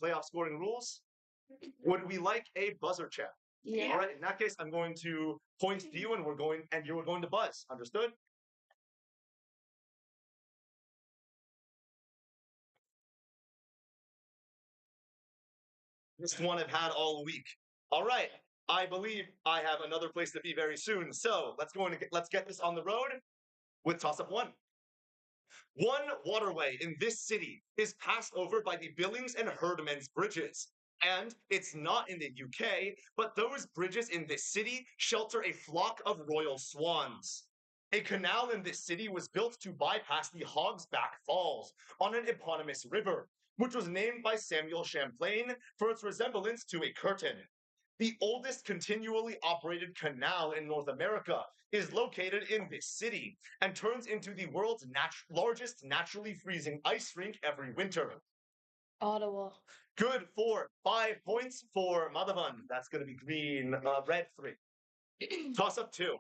playoff scoring rules. Would we like a buzzer check? Yeah. All right. In that case, I'm going to point to you, and you're going to buzz. Understood? This one I've had all week. All right. I believe I have another place to be very soon. So let's get this on the road with toss up one. One waterway in this city is passed over by the Billings and Herdman's bridges. And it's not in the UK, but those bridges in this city shelter a flock of royal swans. A canal in this city was built to bypass the Hog's Back Falls on an eponymous river, which was named by Samuel Champlain for its resemblance to a curtain. The oldest continually operated canal in North America is located in this city and turns into the world's largest naturally freezing ice rink every winter. Ottawa. Good for 5 points for Madhavan. That's going to be green, red 3. Toss up 2.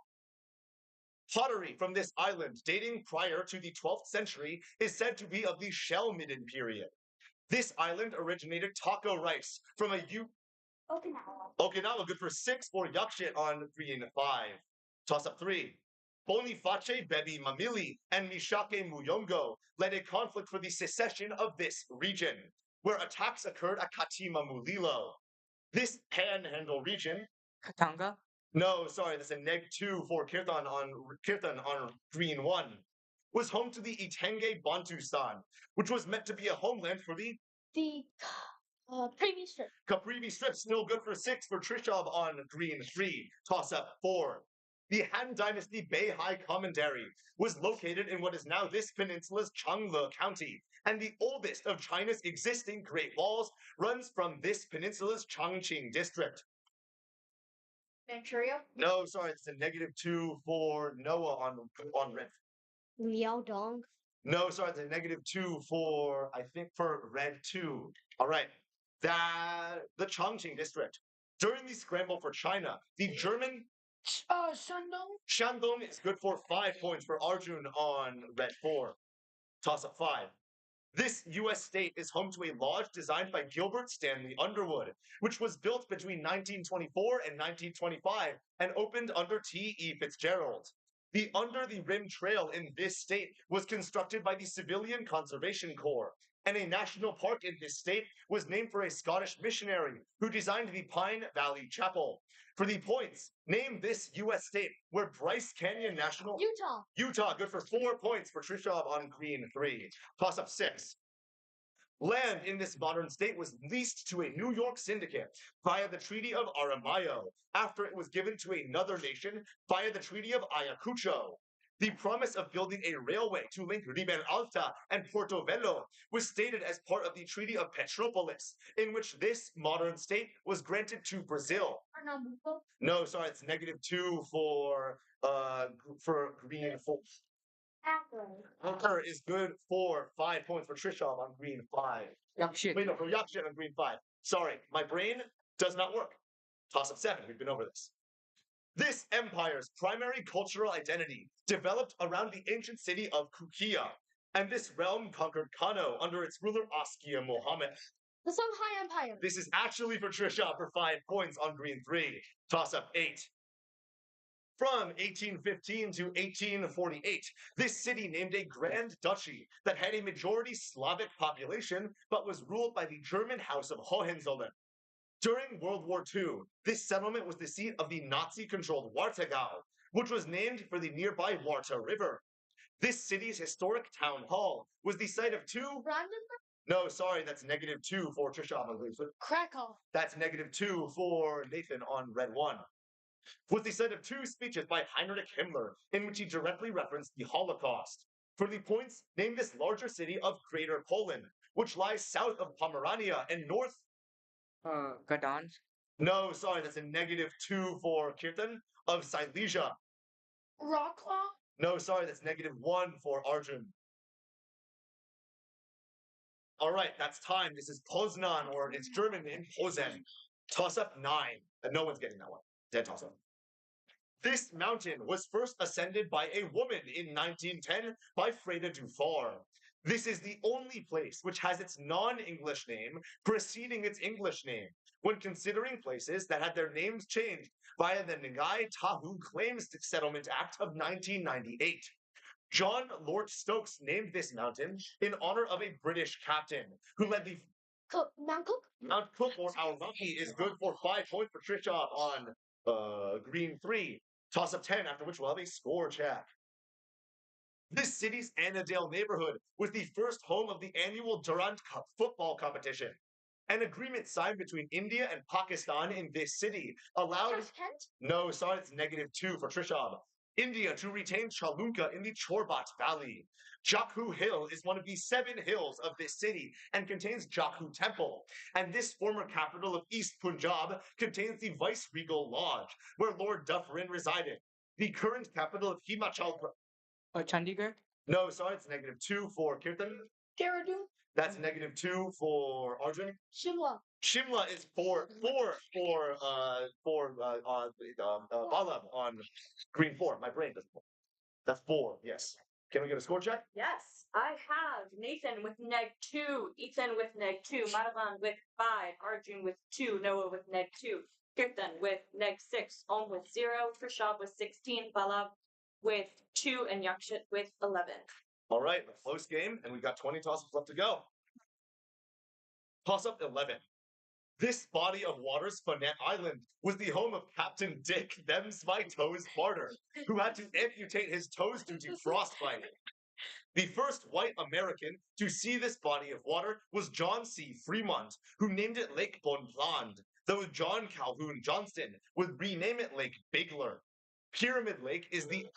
Pottery from this island, dating prior to the 12th century, is said to be of the Shell-Midden period. This island originated taco rice from a Okinawa, good for 6 for Yakshin on green 5. Toss up 3. Boniface Bebi Mamili and Mishake Muyongo led a conflict for the secession of this region, where attacks occurred at Katima Mulilo. This panhandle region. Katanga? No, sorry, that's a -2 for Kirtan on green 1. Was home to the Itenge Bantustan, which was meant to be a homeland for the Previous strip. Caprivi strip, still good for 6 for Trishov on green 3. Toss up 4. The Han Dynasty Beihai Commandery was located in what is now this peninsula's Changle County, and the oldest of China's existing Great Walls runs from this peninsula's Chongqing district. Manchuria? No, sorry, it's a -2 for Noah on red. Liaodong? No, sorry, it's a -2 for, I think, for red 2. All right. The Chongqing district. During the scramble for China, the German Shandong is good for 5 points for Arjun on red 4. Toss up 5. This U.S. state is home to a lodge designed by Gilbert Stanley Underwood, which was built between 1924 and 1925 and opened under T.E. Fitzgerald. The Under the Rim Trail in this state was constructed by the Civilian Conservation Corps, and a national park in this state was named for a Scottish missionary who designed the Pine Valley Chapel. For the points, name this U.S. state where Bryce Canyon National... Utah, good for 4 points for Trishov on green 3. Toss up 6. Land in this modern state was leased to a New York syndicate via the Treaty of Aramayo, after it was given to another nation via the Treaty of Ayacucho. The promise of building a railway to link Riben Alta and Portobello was stated as part of the Treaty of Petropolis, in which this modern state was granted to Brazil. No, sorry, it's -2 for green 4. Anchor is good for 5 points for Trishov on green 5. Wait, no, for Yakshin on green 5. Sorry, my brain does not work. Toss up 7. We've been over this. This empire's primary cultural identity developed around the ancient city of Kukia, and this realm conquered Kano under its ruler Askia Muhammad. The Songhai Empire. This is actually for Trisha for 5 points on green 3. Toss up 8. From 1815 to 1848, this city named a Grand Duchy that had a majority Slavic population but was ruled by the German House of Hohenzollern. During World War II, this settlement was the seat of the Nazi-controlled Warthegau, which was named for the nearby Warta River. This city's historic town hall was the site of 2... Brandenburg? No, sorry, that's -2 for Trisha. Krakow. That's -2 for Nathan on red 1. Was the site of 2 speeches by Heinrich Himmler, in which he directly referenced the Holocaust. For the points, name this larger city of Greater Poland, which lies south of Pomerania and north... Gdansk. No, sorry, that's a -2 for Kirtan of Silesia. Wrocław? No, sorry, that's -1 for Arjun. All right, that's time. This is Poznan, or its German name, Posen. Toss up 9. And no one's getting that one. Dead toss up. This mountain was first ascended by a woman in 1910 by Freda Dufar. This is the only place which has its non-English name preceding its English name when considering places that had their names changed via the Ngai Tahu Claims Settlement Act of 1998. John Lord Stokes named this mountain in honor of a British captain who led the Mount Cook? Mount Cook or Al Monkey is good for 5 points for Trisha on green 3. Toss up 10, after which we'll have a score check. This city's Annandale neighborhood was the first home of the annual Durand Cup football competition. An agreement signed between India and Pakistan in this city allowed. Tashkent? No, sorry, it's -2 for Trishab. India to retain Chalunka in the Chorbat Valley. Jakhu Hill is one of the 7 hills of this city and contains Jakhu Temple. And this former capital of East Punjab contains the Viceregal Lodge, where Lord Dufferin resided. The current capital of Himachal. Chandigarh? No, sorry, it's -2 for Kirtan. Dehradun? That's -2 for Arjun. Shimla? Shimla is for Balab on green 4. My brain doesn't work. That's 4. Yes. Can we get a score check? Yes, I have Nathan with -2, Ethan with -2, Madhavan with 5, Arjun with 2, Noah with -2, Kirtan with -6, Om with 0, Trishab with 16, Balab with 2, and Yakshit with 11. All right, a close game, and we've got 20 toss-ups left to go. Toss-up 11. This body of water's Fonet Island was the home of Captain Dick Them's My Toes Barter, who had to amputate his toes due to frostbite. The first white American to see this body of water was John C. Fremont, who named it Lake Bonpland, though John Calhoun Johnston would rename it Lake Bigler. Pyramid Lake is the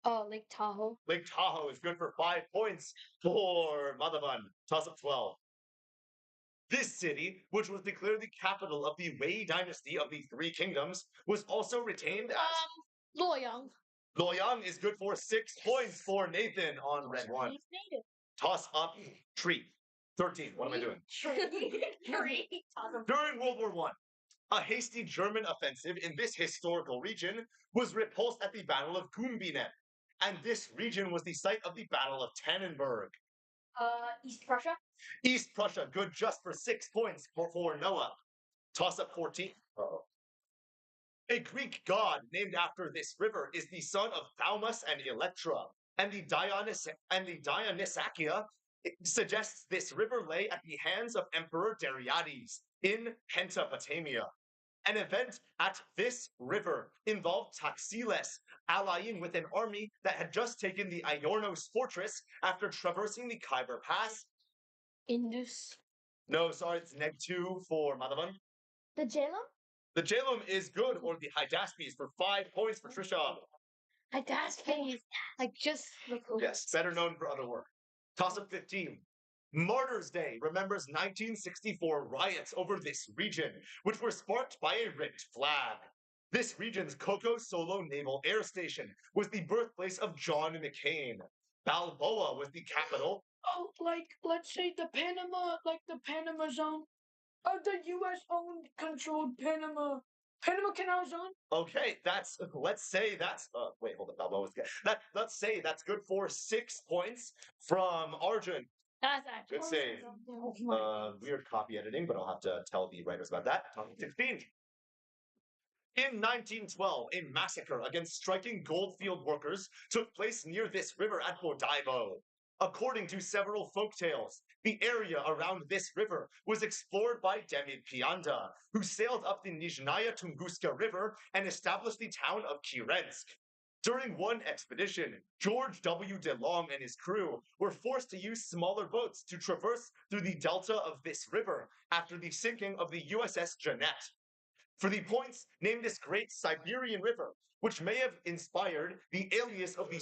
Lake Tahoe. Lake Tahoe is good for 5 points for Madhavan. Toss up 12. This city, which was declared the capital of the Wei dynasty of the Three Kingdoms, was also retained as Loyang. Loyang is good for 6 points for Nathan on red 1. He's native. Toss up tree. 13. What am I doing? Tree. During World War I, a hasty German offensive in this historical region was repulsed at the Battle of Gumbinnen, and this region was the site of the Battle of Tannenberg. East Prussia? East Prussia, good just for 6 points for Noah. Toss up 14. Uh-oh. A Greek god named after this river is the son of Thaumas and Electra, and the Dionysakia suggests this river lay at the hands of Emperor Dariades in Pentapotamia. An event at this river involved Taxiles allying with an army that had just taken the Iornos fortress after traversing the Khyber Pass. Indus. No, sorry, it's -2 for Madhavan. The Jhelum? The Jhelum is good, or the Hydaspes for 5 points for Trisha. Hydaspes. Like just the cool. Yes, better known for other work. Toss up 15. Martyrs Day remembers 1964 riots over this region, which were sparked by a ripped flag. This region's Coco Solo Naval Air Station was the birthplace of John McCain. Balboa was the capital. Oh, like let's say the Panama zone. The U.S. owned controlled Panama Canal Zone. Okay, let's say that's wait, hold on, Balboa's let's say that's good for 6 points from Arjun. That's actually Good save. Weird copy editing, but I'll have to tell the writers about that. Topic 16. In 1912, a massacre against striking goldfield workers took place near this river at Bodaibo. According to several folktales, the area around this river was explored by Demid Pianda, who sailed up the Nizhnaya Tunguska River and established the town of Kirensk. During one expedition, George W. DeLong and his crew were forced to use smaller boats to traverse through the delta of this river after the sinking of the USS Jeannette. For the points, name this great Siberian river, which may have inspired the alias of the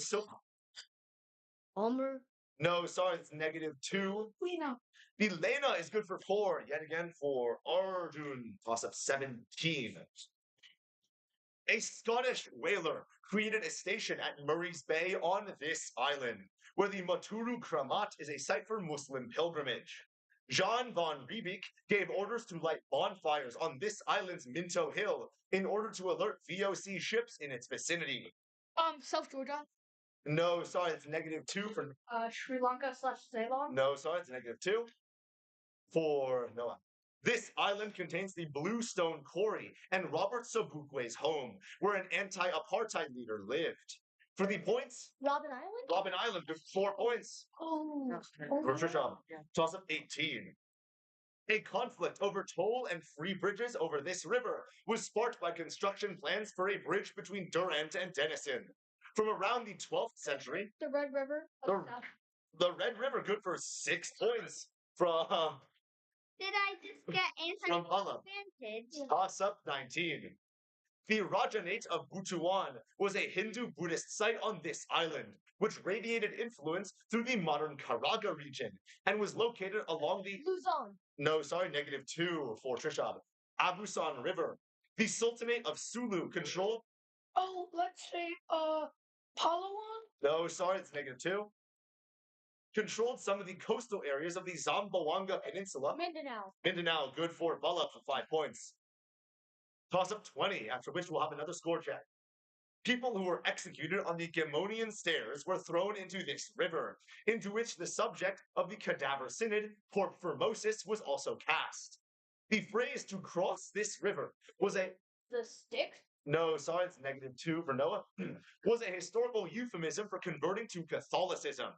Homer. No, sorry, it's -2. Lena. The Lena is good for 4, yet again for Arjun. Toss up 17. A Scottish whaler created a station at Murray's Bay on this island, where the Maturu Kramat is a site for Muslim pilgrimage. Jean von Riebeek gave orders to light bonfires on this island's Minto Hill in order to alert VOC ships in its vicinity. South Georgia. No, sorry, it's -2 for. Sri Lanka / Ceylon. No, sorry, it's -2 for Noah. This island contains the Bluestone Quarry and Robert Sobukwe's home, where an anti-apartheid leader lived. For the points, Robin Island. Robin Island with 4 points. Oh. For Trisha, toss up 18. A conflict over toll and free bridges over this river was sparked by construction plans for a bridge between Durant and Denison. From around the 12th century, The Red River. the Red River good for 6 points from Did I just get from Bala. anti-advantage? Toss up 19. The Rajanate of Butuan was a Hindu Buddhist site on this island, which radiated influence through the modern Karaga region and was located along the Luzon. No, sorry, -2 for Trishab. Abusan River. The Sultanate of Sulu controlled. Oh, let's say Palawan. No, sorry, it's -2. Controlled some of the coastal areas of the Zamboanga Peninsula. Mindanao. Mindanao, good for Bala for 5 points. Toss up 20, after which we'll have another score check. People who were executed on the Gemonian stairs were thrown into this river, into which the subject of the cadaver synod, Porp Formosus, was also cast. The phrase to cross this river was a The Styx. no, sorry, it's -2 for Noah, was a historical euphemism for converting to Catholicism.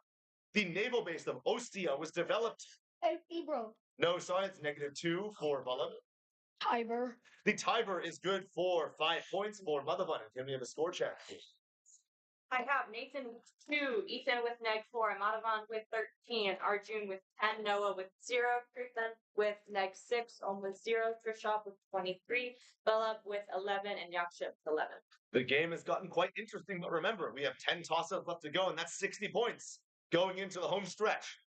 The naval base of Ostia was developed. Ebro. No, sorry, it's -2 for Bala. Tiber. The Tiber is good for 5 points for Mother Button. Give me a score check. I have Nathan with 2, Ethan with -4, Madhavan with 13, Arjun with 10, Noah with 0, Kirtan with -6, Om with 0, Trishop with 23, Bella with 11, and Yaksha with 11. The game has gotten quite interesting, but remember, we have 10 toss-ups left to go, and that's 60 points going into the home stretch.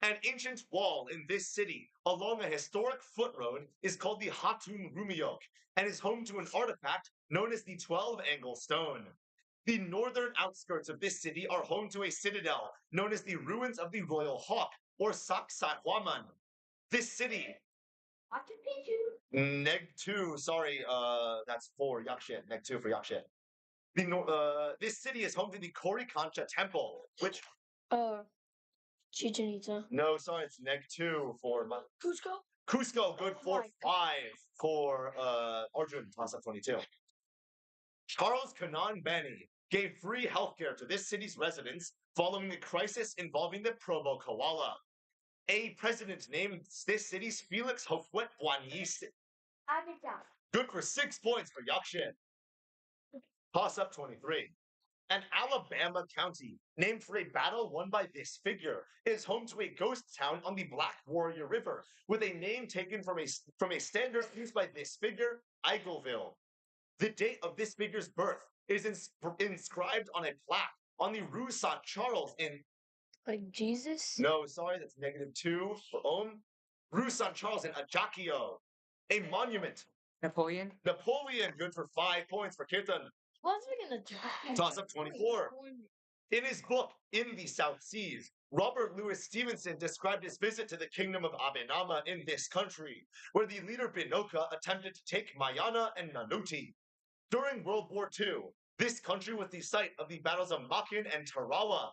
An ancient wall in this city along a historic foot road is called the Hatun Rumiyok and is home to an artifact known as the 12-angle stone. The northern outskirts of this city are home to a citadel known as the Ruins of the Royal Hawk, or Saksatwaman. This city, -2, sorry, that's for Yakshet, -2 for Yakshet. This city is home to the Korikancha Temple, which, Chichen Itza. no, sorry, it's -2 for Cusco. Cusco, good Oh for my 5 for Arjun, toss up 22. Charles Kanan Bani gave free healthcare to this city's residents following the crisis involving the Provo koala. A president named this city's Felix Hofwet Boigny. Good for 6 points for Yakshin. Toss up 23. An Alabama county named for a battle won by this figure is home to a ghost town on the Black Warrior River with a name taken from a standard used by this figure, Eigelville. The date of this figure's birth is inscribed on a plaque on the Rue Saint Charles in. Like Jesus? No, sorry, that's -2 for Om. Rue Saint Charles in Ajaccio. A monument. Napoleon. Napoleon, good for 5 points for Kirtan. What was I gonna do? Toss up 24. In his book, In the South Seas, Robert Louis Stevenson described his visit to the kingdom of Abenama in this country, where the leader Binoka attempted to take Mayana and Nanuti. During World War II, this country was the site of the battles of Makin and Tarawa.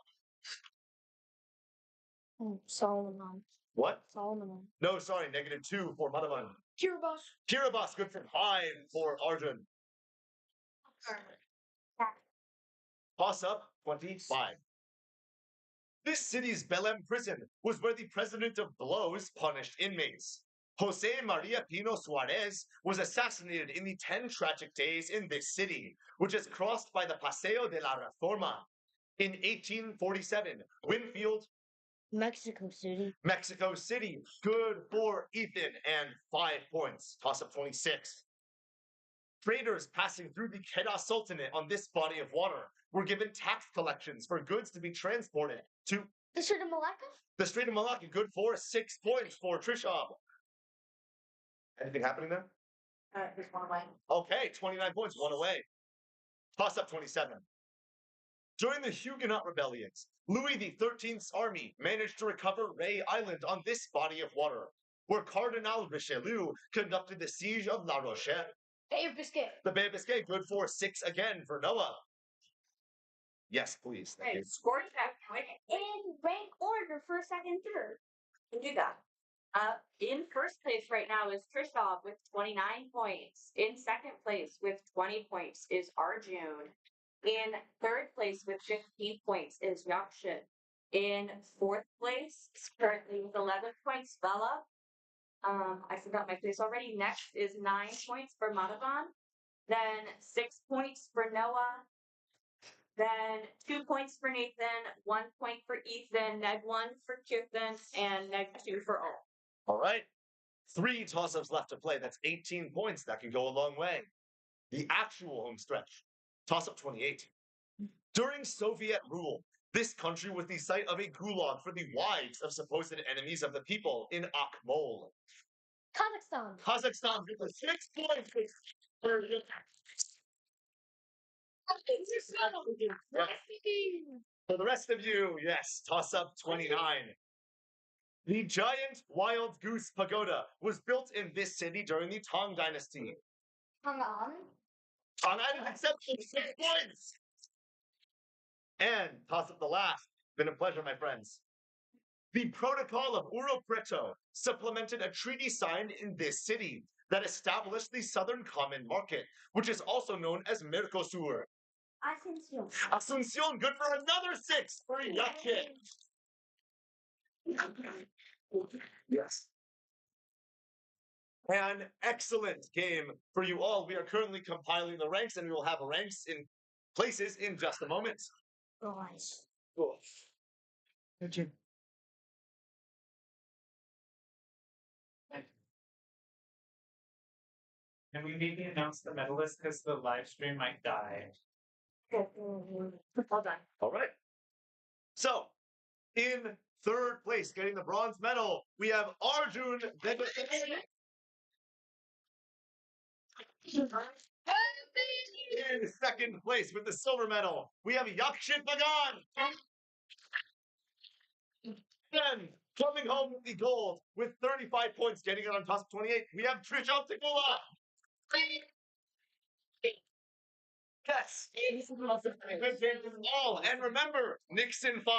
Solomon. What? Solomon. No, sorry, -2 for Madavan. Kiribati. Kiribati, good for 5 for Arjun. Toss up 25. This city's Belém prison was where the president of Blows punished inmates. Jose Maria Pino Suarez was assassinated in the 10 tragic days in this city, which is crossed by the Paseo de la Reforma. In 1847, Winfield, Mexico City. Mexico City, good for Ethan, and 5 points. Toss up 26. Traders passing through the Kedah Sultanate on this body of water were given tax collections for goods to be transported to The Strait of Malacca? the Strait of Malacca. Good for 6 points for Trishab. Anything happening there? There's one away. Okay, 29 points, 1 away. Toss up 27. During the Huguenot rebellions, Louis XIII's army managed to recover Ray Island on this body of water, where Cardinal Richelieu conducted the siege of La Rochelle. Bay of Biscay. The Bay of Biscay, good for 6 again for Noah. Yes, please. Thank Okay, you. score check. Quick. In rank order, first, second, third. Can do that. In first place right now is Trishov with 29 points. In second place with 20 points is Arjun. In third place with 15 points is Yakshin. In fourth place, currently with 11 points, Bella. I forgot my place already. Next is 9 points for Madhavan. Then 6 points for Noah. Then 2 points for Nathan, 1 point for Ethan, neg 1 for Kirtan, and neg 2 for all. All right. 3 toss-ups left to play. That's 18 points. That can go a long way. The actual home stretch. Toss-up 28. During Soviet rule, this country was the site of a gulag for the wives of supposed enemies of the people in Akmol. Kazakhstan. Kazakhstan with a 6 points. For the rest of you, yes, toss up 29. The giant wild goose pagoda was built in this city during the Tang Dynasty. Hang on. Tang items exception, 6 points. And toss up the last. Been a pleasure, my friends. The Protocol of Uro Preto supplemented a treaty signed in this city that established the Southern Common Market, which is also known as Mercosur. Asunción. Asuncion, good for another 6 for Yakin. Yes. An excellent game for you all. We are currently compiling the ranks, and we will have ranks in places in just a moment. Guys. Cool. And we maybe announce the medalist because the live stream might die. All done. All right. So, in third place, getting the bronze medal, we have Arjun. In second place with the silver medal, we have Yakshit Bagan. Then, coming home with the gold with 35 points, getting it on top of 28, we have Trish Altigula. Yes. Good game for all. And remember, Nixon 5.